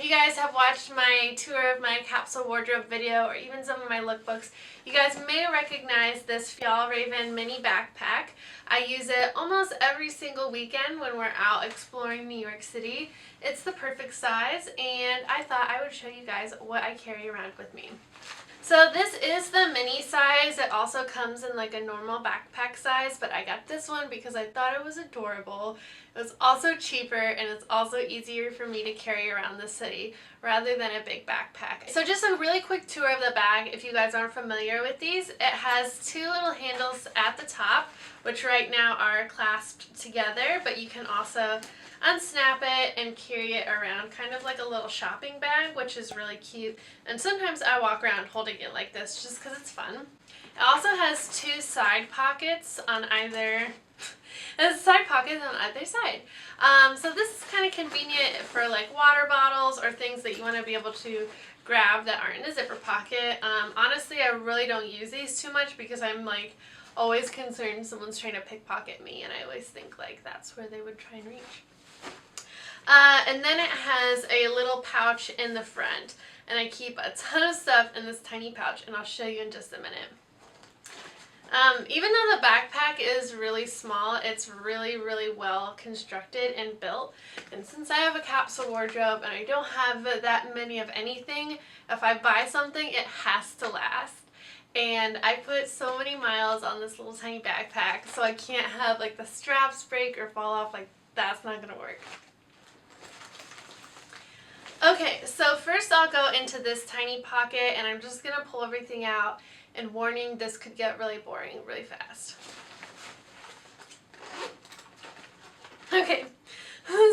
you guys have watched my tour of my capsule wardrobe video or even some of my lookbooks, you guys may recognize this Fjallraven mini backpack. I use it almost every single weekend when we're out exploring New York City. It's the perfect size, and I thought I would show you guys what I carry around with me. So this is the mini size. It also comes in like a normal backpack size, but I got this one because I thought it was adorable. It was also cheaper, and it's also easier for me to carry around the city rather than a big backpack. So just a really quick tour of the bag if you guys aren't familiar with these. It has two little handles at the top, which right now are clasped together, but you can also unsnap it and carry it around kind of like a little shopping bag, which is really cute. And sometimes I walk around holding it like this just because it's fun. It also has two side pockets on either side. So this is kind of convenient for like water bottles or things that you want to be able to grab that aren't in a zipper pocket. Honestly, I really don't use these too much because I'm like always concerned someone's trying to pickpocket me, and I always think like that's where they would try and reach. And then it has a little pouch in the front, and I keep a ton of stuff in this tiny pouch, and I'll show you in just a minute. Even though the backpack is really small, it's really well constructed and built. And since I have a capsule wardrobe and I don't have that many of anything, if I buy something, it has to last. And I put so many miles on this little tiny backpack, so I can't have like the straps break or fall off. Like, that's not gonna work. Okay, so first I'll go into this tiny pocket, and I'm just going to pull everything out, and warning, this could get really boring really fast. Okay,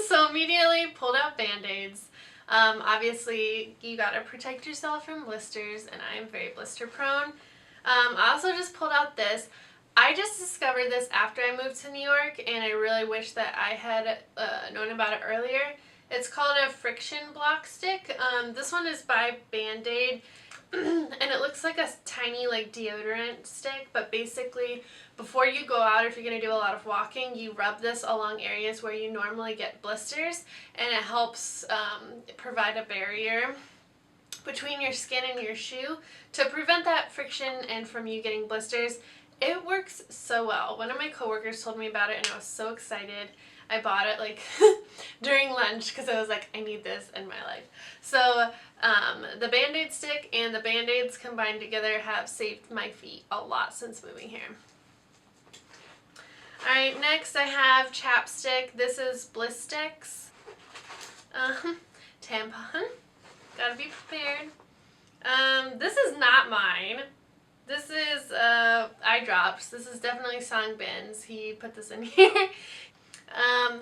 so immediately pulled out Band-Aids. Obviously you got to protect yourself from blisters, and I am very blister prone. I also just pulled out this. I just discovered this after I moved to New York, and I really wish that I had known about it earlier. It's called a friction block stick. This one is by Band-Aid, and it looks like a tiny like deodorant stick, but basically before you go out, if you're going to do a lot of walking, you rub this along areas where you normally get blisters, and it helps provide a barrier between your skin and your shoe to prevent that friction and from you getting blisters. It works so well. One of my coworkers told me about it, and I was so excited. I bought it like during lunch because I was like, I need this in my life. So the Band-Aid stick and the Band-Aids combined together have saved my feet a lot since moving here. Alright, next I have chapstick. This is Bliss Sticks. Tampon. Gotta be prepared. This is not mine. This is eye drops. This is definitely Songbin's. He put this in here.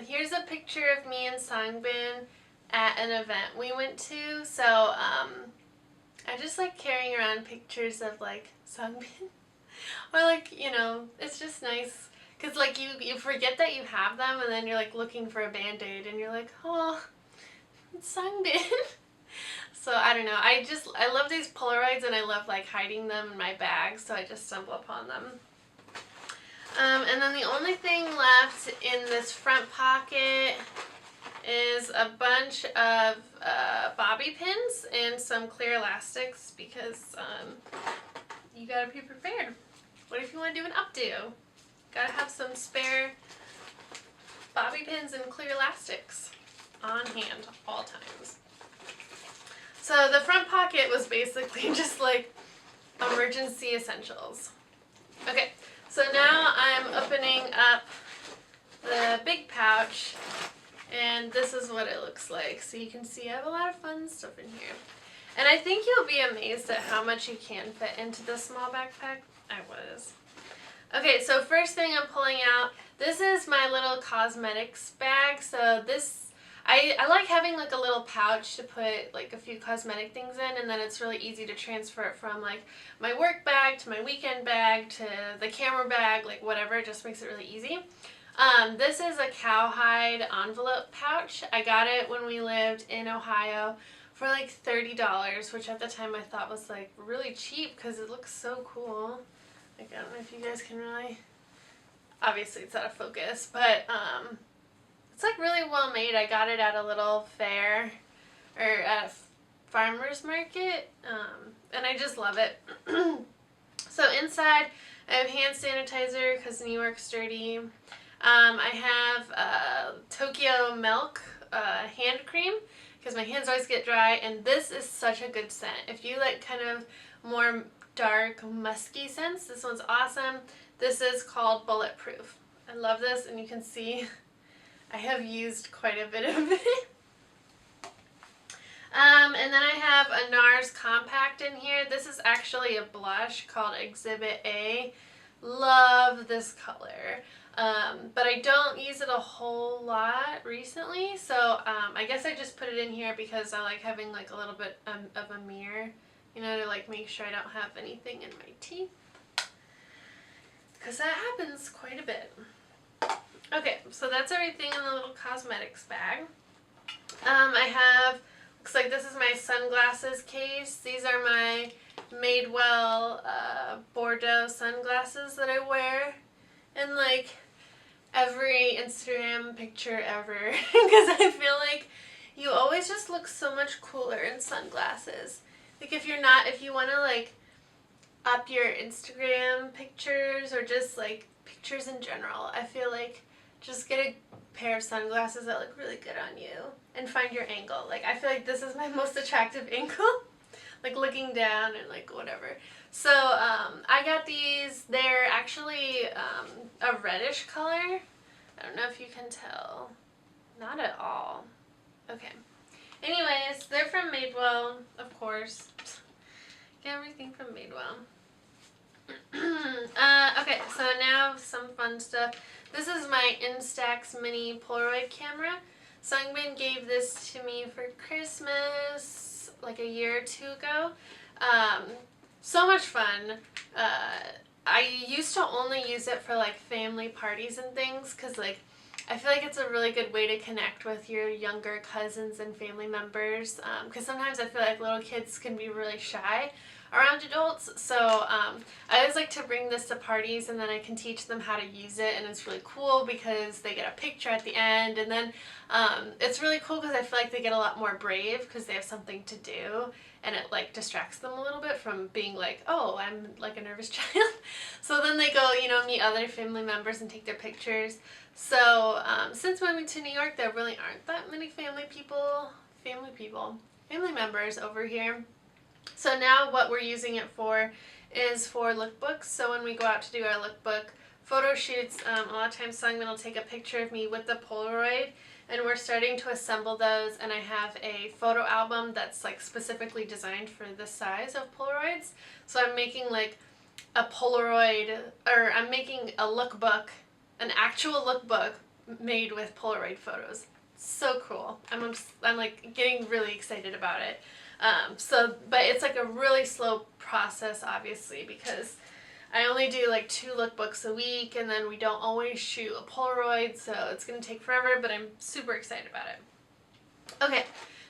Here's a picture of me and Songbin at an event we went to. So I just like carrying around pictures of like Songbin. Or like, you know, it's just nice because like you forget that you have them, and then you're like looking for a Band-Aid and you're like, oh, it's Songbin. So I don't know, I love these Polaroids, and I love like hiding them in my bag, so I just stumble upon them. And then the only thing left in this front pocket is a bunch of bobby pins and some clear elastics because you gotta be prepared. What if you want to do an updo? Gotta have some spare bobby pins and clear elastics on hand all times. So the front pocket was basically just like emergency essentials. Okay, so now I'm opening up the big pouch, and this is what it looks like. So you can see I have a lot of fun stuff in here. And I think you'll be amazed at how much you can fit into this small backpack. I was. Okay, so first thing I'm pulling out, this is my little cosmetics bag. So this, I like having like a little pouch to put like a few cosmetic things in, and then it's really easy to transfer it from like my work bag to my weekend bag to the camera bag, like whatever. It just makes it really easy. This is a cowhide envelope pouch. I got it when we lived in Ohio for like $30, which at the time I thought was like really cheap because it looks so cool. Like, I don't know if you guys can really, obviously it's out of focus, but it's like really well made. I got it at a little fair, or at a farmer's market, and I just love it. So inside I have hand sanitizer because New York's dirty. I have Tokyo Milk hand cream because my hands always get dry, and this is such a good scent. If you like kind of more dark musky scents, this one's awesome. This is called Bulletproof. I love this, and you can see I have used quite a bit of it. And then I have a NARS compact in here. This is actually a blush called Exhibit A. Love this color. But I don't use it a whole lot recently, so I guess I just put it in here because I like having like a little bit of a mirror, you know, to like make sure I don't have anything in my teeth, because that happens quite a bit. Okay, so that's everything in the little cosmetics bag. I have, looks like this is my sunglasses case. These are my Madewell Bordeaux sunglasses that I wear in like every Instagram picture ever, because I feel like you always just look so much cooler in sunglasses. Like if you want to like up your Instagram pictures or just like pictures in general, I feel like just get a pair of sunglasses that look really good on you and find your angle. Like I feel like this is my most attractive angle, like looking down and like whatever. So I got these. They're actually a reddish color. I don't know if you can tell. Not at all. Okay. Anyways, they're from Madewell, of course. Get everything from Madewell. Okay, so now some fun stuff. This is my Instax mini Polaroid camera. Sungbin gave this to me for Christmas like a year or two ago. So much fun. I used to only use it for like family parties and things because like I feel like it's a really good way to connect with your younger cousins and family members, because sometimes I feel like little kids can be really shy around adults, so I always like to bring this to parties and then I can teach them how to use it, and it's really cool because they get a picture at the end, and then it's really cool because I feel like they get a lot more brave because they have something to do, and it like distracts them a little bit from being like, oh, I'm like a nervous child. So then they go, you know, meet other family members and take their pictures. So since moving to New York, there really aren't that many family members over here. So now what we're using it for is for lookbooks. So when we go out to do our lookbook photo shoots, a lot of times Sungmin will take a picture of me with the Polaroid, and we're starting to assemble those, and I have a photo album that's like specifically designed for this size of Polaroids. So I'm making like a Polaroid, or I'm making a lookbook, an actual lookbook made with Polaroid photos. So cool. I'm like getting really excited about it. But it's like a really slow process, obviously, because I only do like 2 lookbooks a week, and then we don't always shoot a Polaroid, so it's going to take forever, but I'm super excited about it. Okay,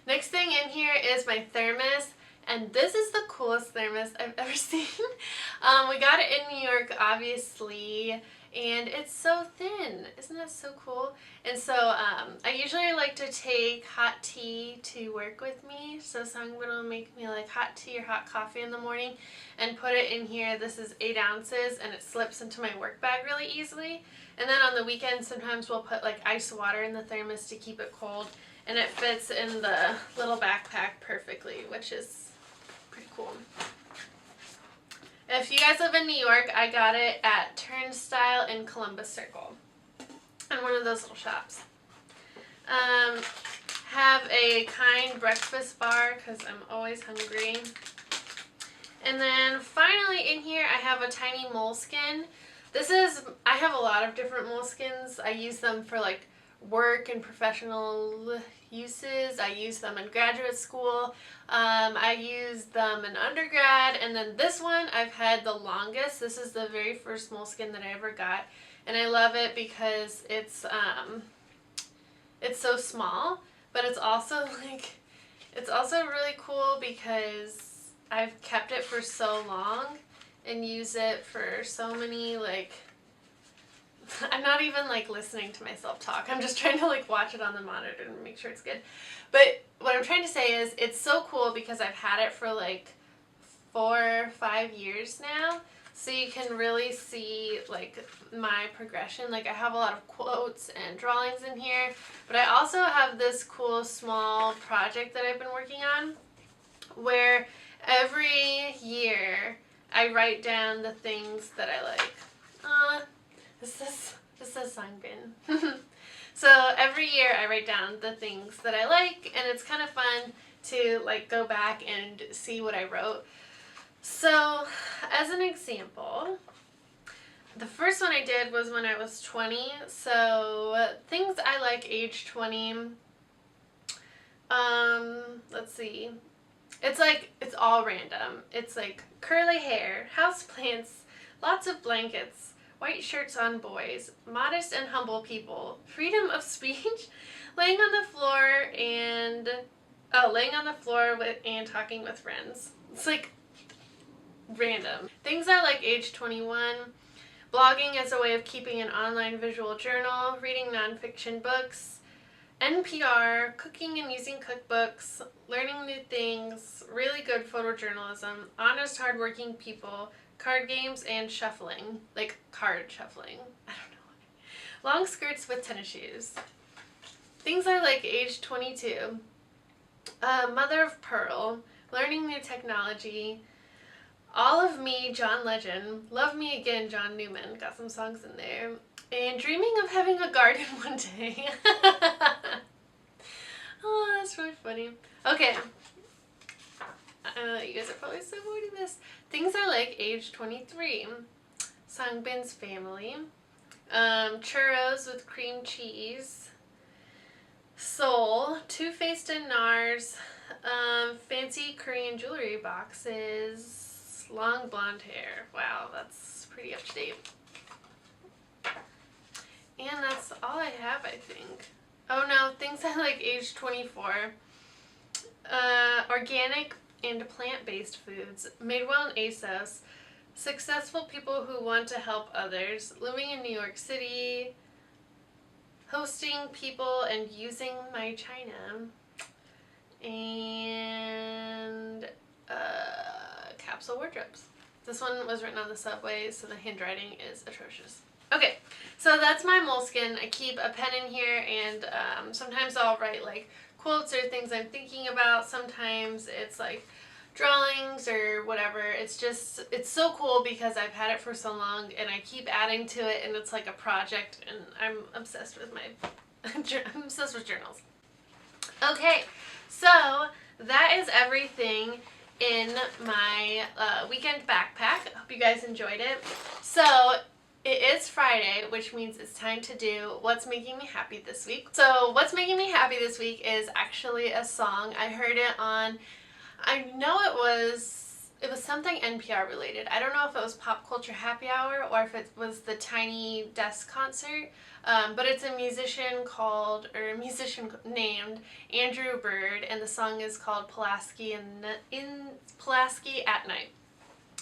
next thing in here is my thermos, and this is the coolest thermos I've ever seen. We got it in New York, obviously, and it's so thin. Isn't that so cool? And so I usually like to take hot tea to work with me. So Sungbin will make me like hot tea or hot coffee in the morning and put it in here. This is 8 ounces, and it slips into my work bag really easily. And then on the weekends, sometimes we'll put like ice water in the thermos to keep it cold, and it fits in the little backpack perfectly, which is pretty cool. If you guys live in New York, I got it at Turnstile in Columbus Circle, in one of those little shops. Have a Kind breakfast bar because I'm always hungry. And then finally in here I have a tiny moleskin. I have a lot of different moleskins. I use them for like work and professional uses. I use them in graduate school. I used them in undergrad, and then this one I've had the longest. This is the very first moleskin that I ever got, and I love it because it's so small, but it's also really cool because I've kept it for so long and use it for so many like I'm not even like listening to myself talk. I'm just trying to like watch it on the monitor and make sure it's good. But what I'm trying to say is it's so cool because I've had it for like 4 or 5 years now. So you can really see like my progression. Like I have a lot of quotes and drawings in here, but I also have this cool small project that I've been working on where every year I write down the things that I like. This says Sangbin. So every year I write down the things that I like, and it's kind of fun to like go back and see what I wrote. So as an example, the first one I did was when I was 20. So things I like age 20. Let's see. It's all random. It's like curly hair, houseplants, lots of blankets, white shirts on boys, modest and humble people, freedom of speech, laying on the floor and talking with friends. It's like random. Things I like age 21. Blogging as a way of keeping an online visual journal, reading nonfiction books, NPR, cooking and using cookbooks, learning new things, really good photojournalism, honest, hardworking people, card games, and shuffling. Like card shuffling. I don't know. Long skirts with tennis shoes. Things I like age 22. Mother of Pearl, learning new technology, All of Me, John Legend, Love Me Again, John Newman, got some songs in there, and dreaming of having a garden one day. Oh, that's really funny. Okay. You guys are probably so avoiding this. Things I like age 23. Sangbin's family. Churros with cream cheese. Soul. Too-Faced and NARS. Fancy Korean jewelry boxes. Long blonde hair. Wow, that's pretty up to date. And that's all I have, I think. Oh no, things I like age 24. Organic and plant-based foods. Made well in ASOS. Successful people who want to help others. Living in New York City. Hosting people and using my china. And capsule wardrobes. This one was written on the subway, so the handwriting is atrocious. Okay, so that's my moleskin. I keep a pen in here, and sometimes I'll write like quotes or things I'm thinking about. Sometimes it's like drawings or whatever. It's so cool because I've had it for so long, and I keep adding to it, and it's like a project, and I'm obsessed with I'm obsessed with journals. Okay, so that is everything in my weekend backpack. I hope you guys enjoyed it. So it is Friday, which means it's time to do What's Making Me Happy This Week. So What's Making Me Happy This Week is actually a song. I heard it on, I know it was something NPR related. I don't know if it was Pop Culture Happy Hour or if it was the Tiny Desk concert, but it's a musician named Andrew Bird, and the song is called Pulaski Pulaski at Night.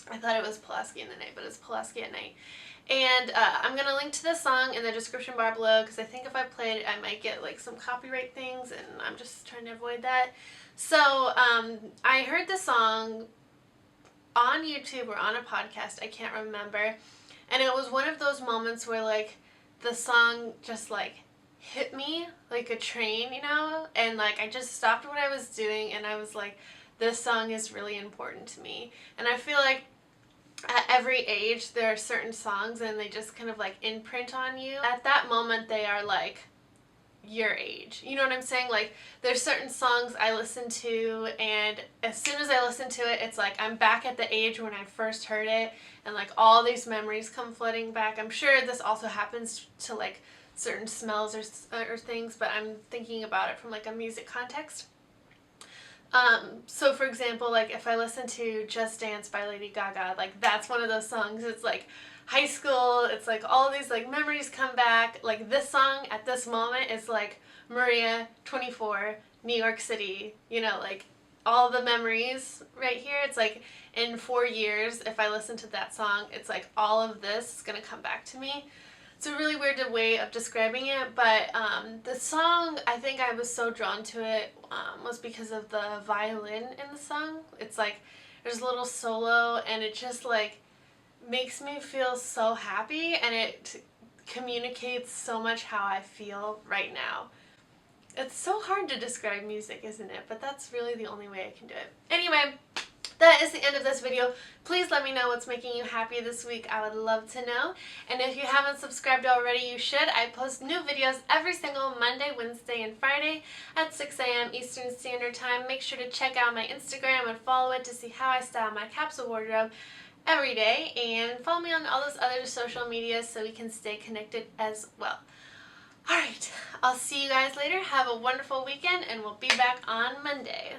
I thought it was Pulaski in the Night, but it's Pulaski at Night. And I'm going to link to this song in the description bar below because I think if I played it I might get like some copyright things, and I'm just trying to avoid that. So I heard the song on YouTube or on a podcast, I can't remember, and it was one of those moments where like the song just like hit me like a train, you know, and like I just stopped what I was doing and I was like, this song is really important to me. And I feel like at every age there are certain songs and they just kind of like imprint on you. At that moment they are like your age, you know what I'm saying? Like there's certain songs I listen to, and as soon as I listen to it, it's like I'm back at the age when I first heard it, and like all these memories come flooding back. I'm sure this also happens to like certain smells or things, but I'm thinking about it from like a music context. So for example, like if I listen to Just Dance by Lady Gaga, like that's one of those songs. It's like high school, it's like all these like memories come back. Like this song at this moment is like Maria, 24, New York City, you know, like all the memories right here. It's like in 4 years, if I listen to that song, it's like all of this is gonna come back to me. It's a really weird way of describing it, but the song, I think I was so drawn to it was because of the violin in the song. It's like there's a little solo and it just like makes me feel so happy, and it communicates so much how I feel right now. It's so hard to describe music, isn't it? But that's really the only way I can do it. Anyway, that is the end of this video. Please let me know what's making you happy this week. I would love to know. And if you haven't subscribed already, you should. I post new videos every single Monday, Wednesday, and Friday at 6 a.m. Eastern Standard Time. Make sure to check out my Instagram and follow it to see how I style my capsule wardrobe every day. And follow me on all those other social medias so we can stay connected as well. Alright, I'll see you guys later. Have a wonderful weekend, and we'll be back on Monday.